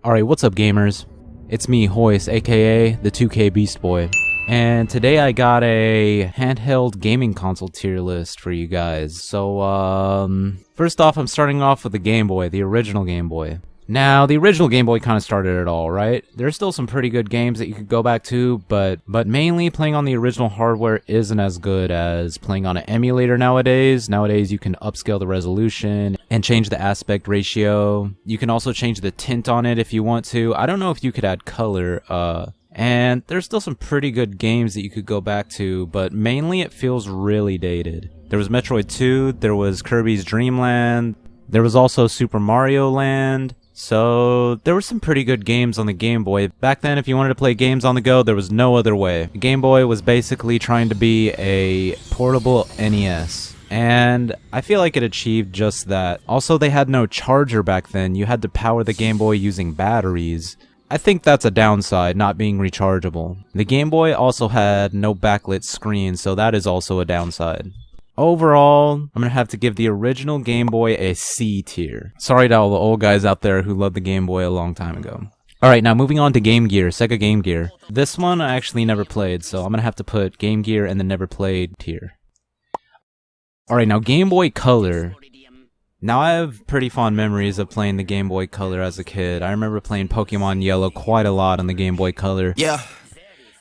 Alright, what's up gamers? It's me, Hoist, aka the 2K Beast Boy. And today I got a handheld gaming console tier list for you guys. So, first off, I'm starting off with the Game Boy, the original Game Boy. Now, the original Game Boy kind of started it all, right? There's still some pretty good games that you could go back to, but mainly playing on the original hardware isn't as good as playing on an emulator nowadays. Nowadays, you can upscale the resolution and change the aspect ratio. You can also change the tint on it if you want to. I don't know if you could add color, and there's still some pretty good games that you could go back to, but mainly it feels really dated. There was Metroid 2, there was Kirby's Dream Land, there was also Super Mario Land. So, there were some pretty good games on the Game Boy. Back then, if you wanted to play games on the go, there was no other way. The Game Boy was basically trying to be a portable NES. And I feel like it achieved just that. Also, they had no charger back then. You had to power the Game Boy using batteries. I think that's a downside, not being rechargeable. The Game Boy also had no backlit screen, so that is also a downside. Overall, I'm gonna have to give the original Game Boy a C tier. Sorry to all the old guys out there who loved the Game Boy a long time ago. Alright, now moving on to Game Gear, Sega Game Gear. This one I actually never played, so I'm gonna have to put Game Gear in the never played tier. Alright, now Game Boy Color. Now I have pretty fond memories of playing the Game Boy Color as a kid. I remember playing Pokemon Yellow quite a lot on the Game Boy Color. Yeah.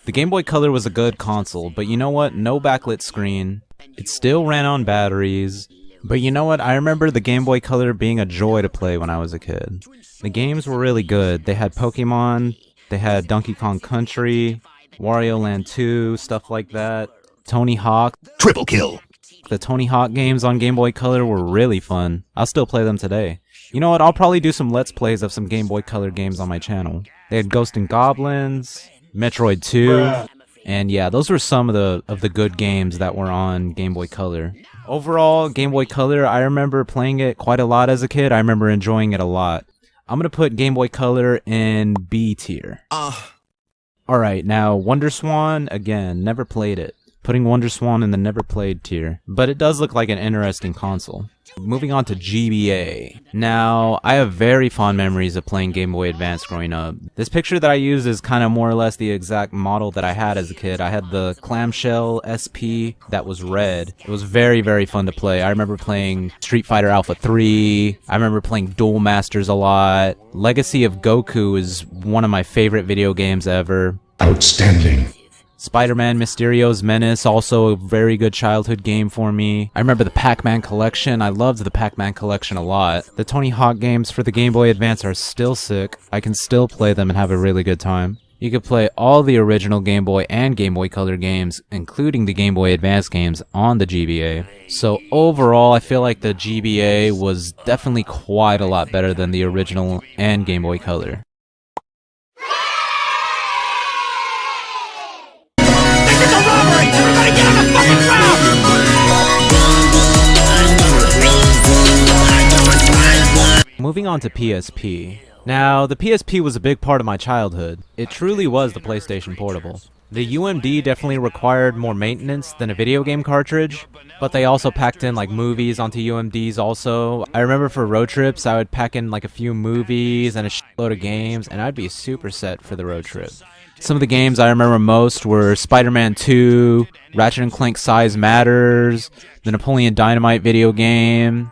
The Game Boy Color was a good console, but you know what? No backlit screen. It still ran on batteries, but you know what? I remember the Game Boy Color being a joy to play when I was a kid. The games were really good. They had Pokemon, they had Donkey Kong Country, Wario Land 2, stuff like that. Tony Hawk. Triple kill! The Tony Hawk games on Game Boy Color were really fun. I'll still play them today. You know what? I'll probably do some Let's Plays of some Game Boy Color games on my channel. They had Ghosts 'n Goblins, Metroid 2... And yeah, those were some of the good games that were on Game Boy Color. Overall, Game Boy Color, I remember playing it quite a lot as a kid. I remember enjoying it a lot. I'm gonna put Game Boy Color in B tier. Alright, now WonderSwan, again, never played it. Putting WonderSwan in the never played tier. But it does look like an interesting console. Moving on to GBA. Now, I have very fond memories of playing Game Boy Advance growing up. This picture that I use is kind of more or less the exact model that I had as a kid. I had the clamshell SP that was red. It was very, very fun to play. I remember playing Street Fighter Alpha 3. I remember playing Duel Masters a lot. Legacy of Goku is one of my favorite video games ever. Outstanding. Spider-Man Mysterio's Menace, also a very good childhood game for me. I remember the Pac-Man collection. I loved the Pac-Man collection a lot. The Tony Hawk games for the Game Boy Advance are still sick. I can still play them and have a really good time. You could play all the original Game Boy and Game Boy Color games, including the Game Boy Advance games, on the GBA. So overall, I feel like the GBA was definitely quite a lot better than the original and Game Boy Color. Moving on to PSP. Now, the PSP was a big part of my childhood. It truly was the PlayStation Portable. The UMD definitely required more maintenance than a video game cartridge, but they also packed in like movies onto UMDs also. I remember for road trips, I would pack in like a few movies and a shitload of games, and I'd be super set for the road trip. Some of the games I remember most were Spider-Man 2, Ratchet & Clank Size Matters, the Napoleon Dynamite video game,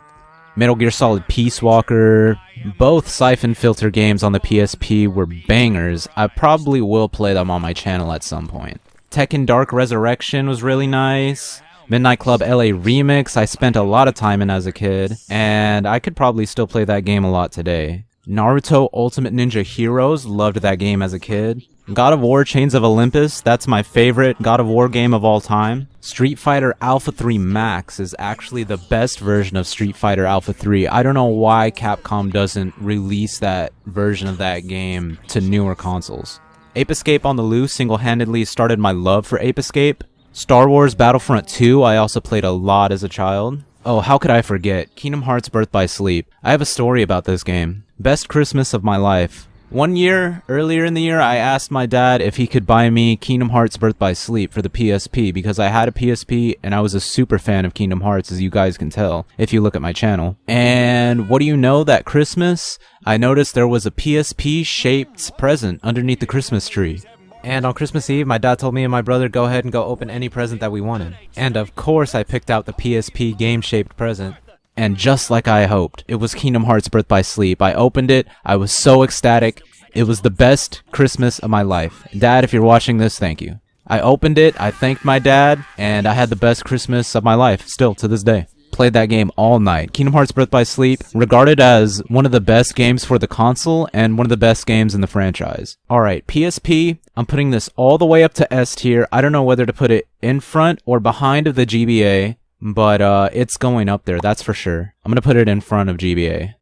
Metal Gear Solid Peace Walker. Both Siphon Filter games on the PSP were bangers. I probably will play them on my channel at some point. Tekken Dark Resurrection was really nice. Midnight Club LA Remix I spent a lot of time in as a kid, and I could probably still play that game a lot today. Naruto Ultimate Ninja Heroes, loved that game as a kid. God of War Chains of Olympus, that's my favorite God of War game of all time. Street Fighter Alpha 3 Max is actually the best version of Street Fighter Alpha 3. I don't know why Capcom doesn't release that version of that game to newer consoles. Ape Escape on the Loose single-handedly started my love for Ape Escape. Star Wars Battlefront 2 I also played a lot as a child. Oh, how could I forget? Kingdom Hearts Birth by Sleep. I have a story about this game. Best Christmas of my life. One year, earlier in the year, I asked my dad if he could buy me Kingdom Hearts Birth by Sleep for the PSP because I had a PSP and I was a super fan of Kingdom Hearts, as you guys can tell if you look at my channel. And what do you know, that Christmas, I noticed there was a PSP-shaped present underneath the Christmas tree. And on Christmas Eve, my dad told me and my brother go ahead and go open any present that we wanted. And of course, I picked out the PSP game-shaped present. And just like I hoped, it was Kingdom Hearts Birth by Sleep. I opened it, I was so ecstatic. It was the best Christmas of my life. Dad, if you're watching this, thank you. I opened it, I thanked my dad, and I had the best Christmas of my life, still to this day. Played that game all night. Kingdom Hearts Birth by Sleep, regarded as one of the best games for the console and one of the best games in the franchise. Alright, PSP, I'm putting this all the way up to S tier. I don't know whether to put it in front or behind of the GBA. But it's going up there, that's for sure. I'm gonna put it in front of GBA.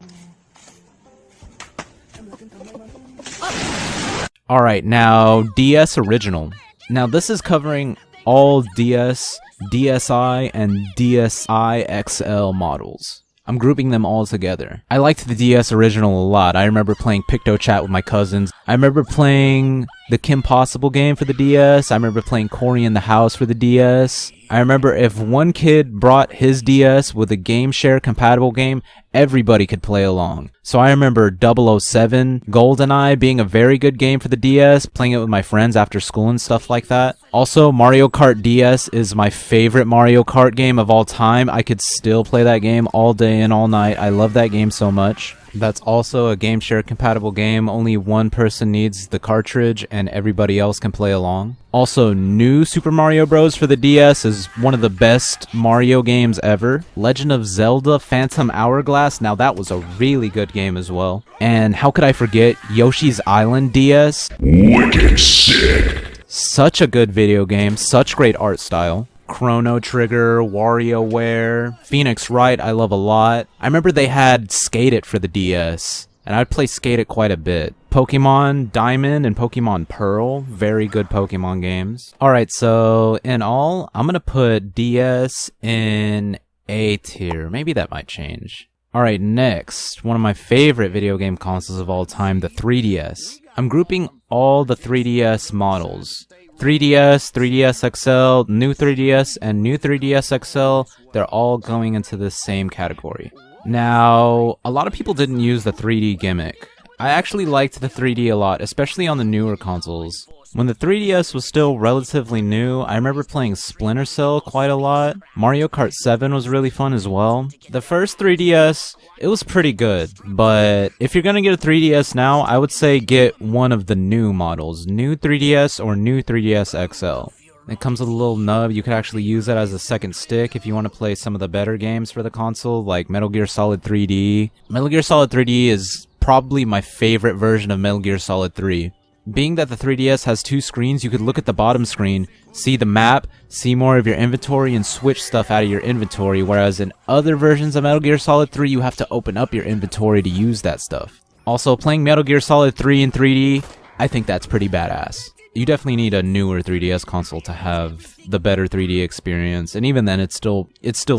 Alright, now DS Original. Now this is covering all DS, DSi, and DSi XL models. I'm grouping them all together. I liked the DS Original a lot. I remember playing PictoChat with my cousins. I remember playing the Kim Possible game for the DS. I remember playing Cory in the House for the DS. I remember if one kid brought his DS with a game share compatible game, everybody could play along. So I remember 007 GoldenEye being a very good game for the DS, playing it with my friends after school and stuff like that. Also, Mario Kart DS is my favorite Mario Kart game of all time. I could still play that game all day and all night. I love that game so much. That's also a game share compatible game. Only one person needs the cartridge and everybody else can play along. Also, New Super Mario Bros. For the DS is one of the best Mario games ever. Legend of Zelda Phantom Hourglass, now that was a really good game as well. And how could I forget Yoshi's Island DS? Wicked sick. Such a good video game, such great art style. Chrono Trigger, WarioWare, Phoenix Wright I love a lot. I remember they had Skate It for the DS, and I'd play Skate It quite a bit. Pokemon Diamond and Pokemon Pearl, very good Pokemon games. Alright, so in all, I'm gonna put DS in A tier. Maybe that might change. Alright, next, one of my favorite video game consoles of all time, the 3DS. I'm grouping all the 3DS models. 3DS, 3DS XL, new 3DS, and new 3DS XL, they're all going into the same category. Now, a lot of people didn't use the 3D gimmick. I actually liked the 3D a lot, especially on the newer consoles. When the 3DS was still relatively new, I remember playing Splinter Cell quite a lot. Mario Kart 7 was really fun as well. The first 3DS, it was pretty good, but if you're gonna get a 3DS now, I would say get one of the new models. New 3DS or new 3DS XL. It comes with a little nub. You could actually use that as a second stick if you want to play some of the better games for the console, like Metal Gear Solid 3D. Metal Gear Solid 3D is probably my favorite version of Metal Gear Solid 3. Being that the 3DS has two screens, you could look at the bottom screen, see the map, see more of your inventory, and switch stuff out of your inventory, whereas in other versions of Metal Gear Solid 3, you have to open up your inventory to use that stuff. Also, playing Metal Gear Solid 3 in 3D, I think that's pretty badass. You definitely need a newer 3DS console to have the better 3D experience, and even then, it's still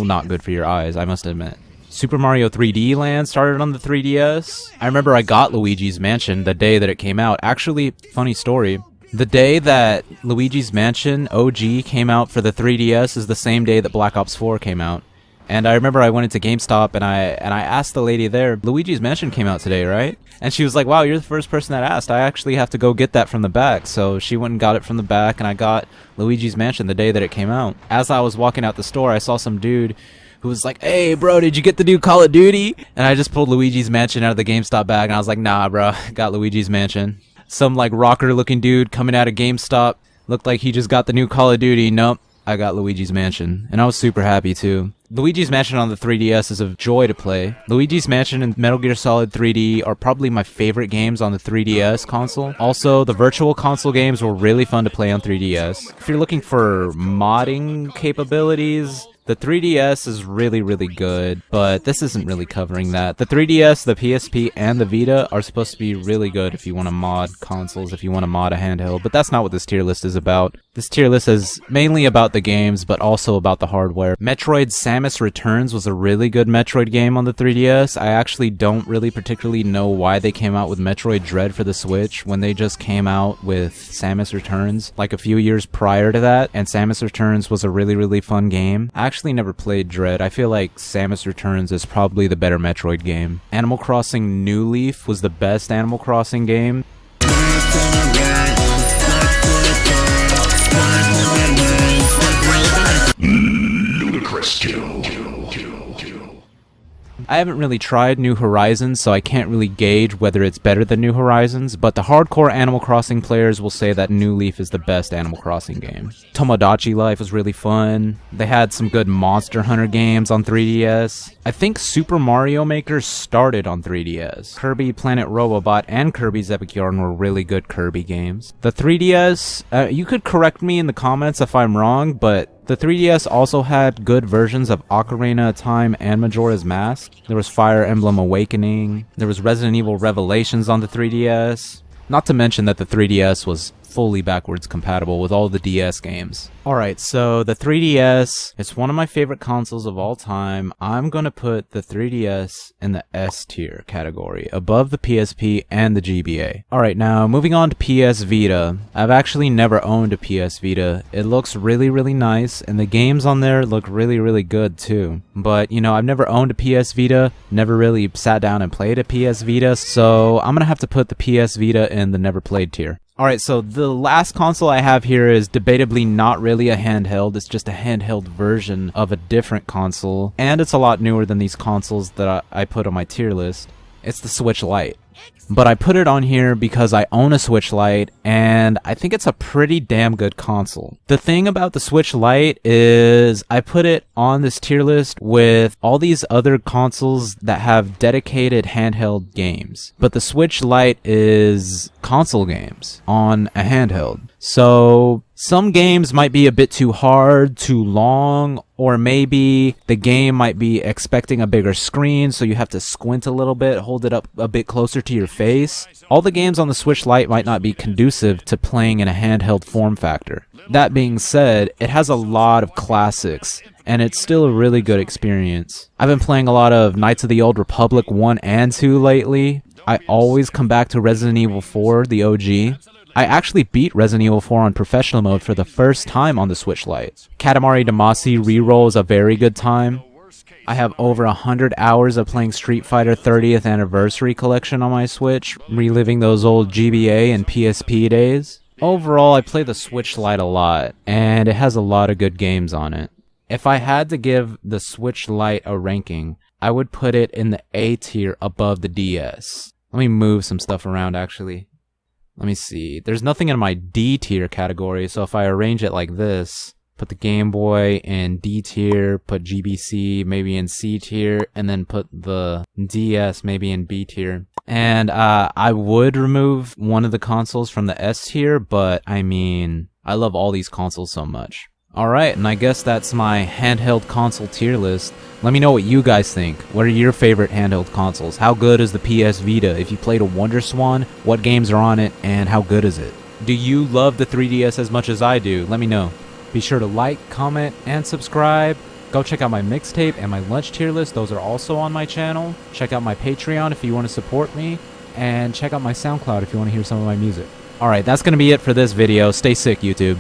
not good for your eyes, I must admit. Super Mario 3D Land started on the 3DS. I remember I got Luigi's Mansion the day that it came out. Actually, funny story, the day that Luigi's Mansion OG came out for the 3DS is the same day that Black Ops 4 came out. And I remember I went into GameStop and I asked the lady there, Luigi's Mansion came out today, right? And she was like, wow, you're the first person that asked. I actually have to go get that from the back. So she went and got it from the back, and I got Luigi's Mansion the day that it came out. As I was walking out the store, I saw some dude who was like, hey bro, did you get the new Call of Duty? And I just pulled Luigi's Mansion out of the GameStop bag, and I was like, nah bro, got Luigi's Mansion. Some like rocker looking dude coming out of GameStop, looked like he just got the new Call of Duty. Nope, I got Luigi's Mansion, and I was super happy too. Luigi's Mansion on the 3DS is a joy to play. Luigi's Mansion and Metal Gear Solid 3D are probably my favorite games on the 3DS console. Also, the Virtual Console games were really fun to play on 3DS. If you're looking for modding capabilities, the 3DS is really, really good, but this isn't really covering that. The 3DS, the PSP, and the Vita are supposed to be really good if you want to mod consoles, if you want to mod a handheld, but that's not what this tier list is about. This tier list is mainly about the games, but also about the hardware. Metroid Samus Returns was a really good Metroid game on the 3DS. I actually don't really particularly know why they came out with Metroid Dread for the Switch when they just came out with Samus Returns like a few years prior to that, and Samus Returns was a really fun game. I actually never played Dread. I feel like Samus Returns is probably the better Metroid game. Animal Crossing New Leaf was the best Animal Crossing game. Ludicrous kill. I haven't really tried New Horizons, so I can't really gauge whether it's better than New Horizons, but the hardcore Animal Crossing players will say that New Leaf is the best Animal Crossing game. Tomodachi Life was really fun. They had some good Monster Hunter games on 3DS. I think Super Mario Maker started on 3DS. Kirby Planet Robobot and Kirby's Epic Yarn were really good Kirby games. The 3DS, you could correct me in the comments if I'm wrong, but the 3DS also had good versions of Ocarina of Time and Majora's Mask. There was Fire Emblem Awakening. There was Resident Evil Revelations on the 3DS. Not to mention that the 3DS was fully backwards compatible with all the DS games. Alright, so the 3DS, it's one of my favorite consoles of all time. I'm gonna put the 3DS in the S tier category, above the PSP and the GBA. Alright, now moving on to PS Vita. I've actually never owned a PS Vita. It looks really nice, and the games on there look really good too. But, you know, I've never owned a PS Vita, never really sat down and played a PS Vita, so I'm gonna have to put the PS Vita in the never played tier. Alright, so the last console I have here is debatably not really a handheld, it's just a handheld version of a different console, and it's a lot newer than these consoles that I put on my tier list. It's the Switch Lite. But I put it on here because I own a Switch Lite, and I think it's a pretty damn good console. The thing about the Switch Lite is I put it on this tier list with all these other consoles that have dedicated handheld games. But the Switch Lite is console games on a handheld. So some games might be a bit too hard, too long, or maybe the game might be expecting a bigger screen, so you have to squint a little bit, hold it up a bit closer to your face. All the games on the Switch Lite might not be conducive to playing in a handheld form factor. That being said, it has a lot of classics, and it's still a really good experience. I've been playing a lot of Knights of the Old Republic 1 and 2 lately. I always come back to Resident Evil 4, the OG. I actually beat Resident Evil 4 on professional mode for the first time on the Switch Lite. Katamari Damacy reroll is a very good time. I have over 100 hours of playing Street Fighter 30th Anniversary Collection on my Switch, reliving those old GBA and PSP days. Overall, I play the Switch Lite a lot, and it has a lot of good games on it. If I had to give the Switch Lite a ranking, I would put it in the A tier above the DS. Let me move some stuff around actually. Let me see. There's nothing in my D tier category, so if I arrange it like this, put the Game Boy in D tier, put GBC maybe in C tier, and then put the DS maybe in B tier. And I would remove one of the consoles from the S tier, but I mean, I love all these consoles so much. Alright, and I guess that's my handheld console tier list. Let me know what you guys think. What are your favorite handheld consoles? How good is the PS Vita? If you played a WonderSwan, what games are on it, and how good is it? Do you love the 3DS as much as I do? Let me know. Be sure to like, comment, and subscribe. Go check out my mixtape and my lunch tier list. Those are also on my channel. Check out my Patreon if you want to support me. And check out my SoundCloud if you want to hear some of my music. Alright, that's going to be it for this video. Stay sick, YouTube.